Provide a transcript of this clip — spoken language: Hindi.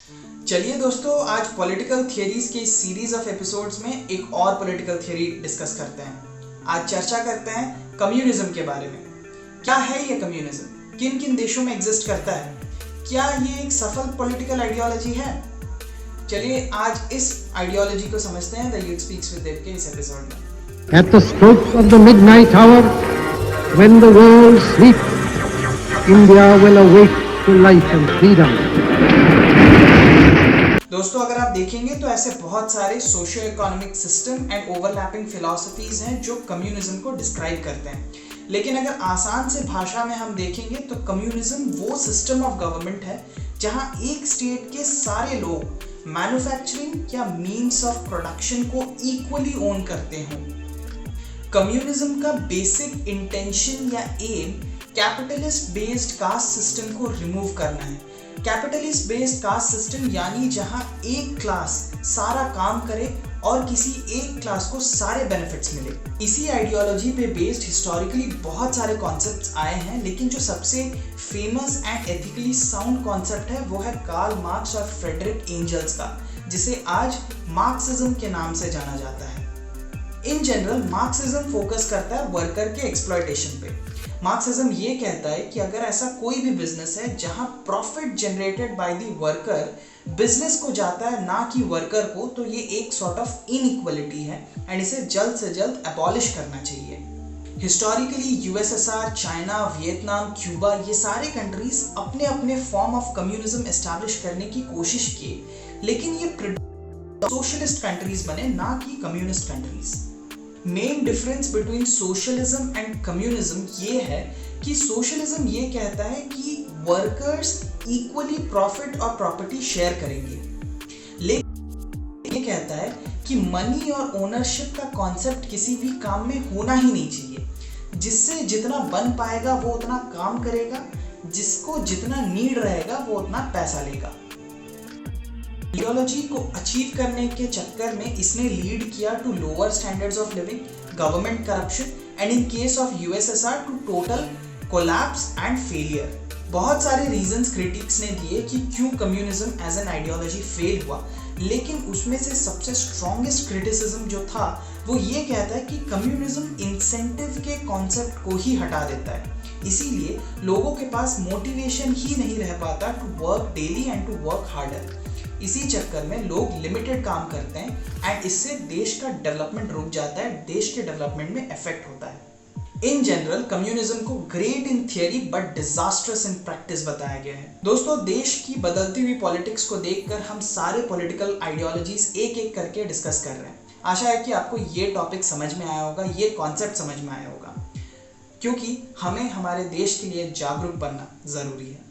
चलिए दोस्तों, आज पॉलिटिकल थियरीज के इस सीरीज ऑफ एपिसोड्स में एक और पॉलिटिकल थियरी डिस्कस करते हैं। आज चर्चा करते हैं कम्युनिज्म के बारे में। क्या है ये कम्युनिज्म, किन किन देशों में एग्जिस्ट करता है, क्या ये एक सफल पॉलिटिकल आइडियोलॉजी है? चलिए आज इस आइडियोलॉजी को समझते हैं द यूथ स्पीक्स विद देव के इस एपिसोड में। At the stroke of the midnight hour, when the world sleeps, India will awake to life and freedom. दोस्तों, अगर आप देखेंगे तो ऐसे बहुत सारे socio economic system and overlapping philosophies हैं जो कम्युनिज्म को डिस्क्राइब करते हैं। लेकिन अगर आसान से भाषा में हम देखेंगे तो कम्युनिज्म वो सिस्टम ऑफ गवर्नमेंट है जहां एक स्टेट के सारे लोग मैन्युफैक्चरिंग या मीन्स ऑफ प्रोडक्शन को इक्वली ओन करते हों। कम्युनिज्म का बेसिक इंटेंशन या aim capitalist based caste system को रिमूव करना है। कैपिटलिस्ट बेस्ड कास्ट सिस्टम यानी जहां एक क्लास सारा काम करे और किसी एक क्लास को सारे बेनिफिट्स मिले। इसी आइडियोलॉजी पे बेस्ड हिस्टोरिकली बहुत सारे कॉन्सेप्ट्स आए हैं, लेकिन जो सबसे famous and ethically sound concept है वो है कार्ल मार्क्स और फ्रेडरिक एंजल्स का, जिसे आज मार्क्सिज्म के नाम से जाना जाता है। इन जनरल मार्क्सिज्म फोकस करता है वर्कर के एक्सप्लॉयटेशन पे। मार्क्सिज्म ये कहता है कि अगर ऐसा कोई भी बिजनेस है जहां profit generated by the worker business को जाता है ना कि वर्कर को, तो ये एक सॉर्ट ऑफ इनइक्वालिटी है एंड इसे जल्द से जल्द एबॉलिश करना चाहिए। Historically USSR, China, Vietnam, Cuba, ये सारे कंट्रीज अपने अपने फॉर्म ऑफ कम्युनिज्म एस्टैब्लिश करने की कोशिश की, लेकिन ये सोशलिस्ट कंट्रीज बने ना कि communist countries. Main difference between socialism and communism ये है कि सोशलिज्म ये कहता है कि वर्कर्स इक्वली प्रॉफिट और प्रॉपर्टी शेयर करेंगे, लेकिन ये कहता है कि मनी और ओनरशिप का कॉन्सेप्ट किसी भी काम में होना ही नहीं चाहिए। जिससे जितना बन पाएगा वो उतना काम करेगा, जिसको जितना नीड रहेगा वो उतना पैसा लेगा। आइडियोलॉजी को अचीव करने के चक्कर में इसने लीड किया to lower standards of living, government corruption and in case of USSR to total collapse and failure. बहुत सारे रीजंस क्रिटिक्स ने दिए कि क्यों communism as an ideology fail हुआ, लेकिन उसमें से सबसे स्ट्रॉन्गेस्ट क्रिटिसिज्म जो था वो ये कहता है कि कम्युनिज्म इंसेंटिव के कॉन्सेप्ट को ही हटा देता है। इसीलिए लोगों के पास मोटिवेशन ही नहीं रह पाता to work daily and to work harder. इसी चक्कर में लोग लिमिटेड काम करते हैं एंड इससे देश का डेवलपमेंट रुक जाता है, देश के डेवलपमेंट में इफेक्ट होता है। इन जनरल कम्युनिज्म को great in theory but disastrous in practice बताया गया है। दोस्तों, देश की बदलती हुई पॉलिटिक्स को देखकर हम सारे पॉलिटिकल आइडियोलॉजीज एक एक करके डिस्कस कर रहे हैं। आशा है कि आपको ये टॉपिक समझ में आया होगा, ये कॉन्सेप्ट समझ में आया होगा, क्योंकि हमें हमारे देश के लिए जागरूक बनना जरूरी है।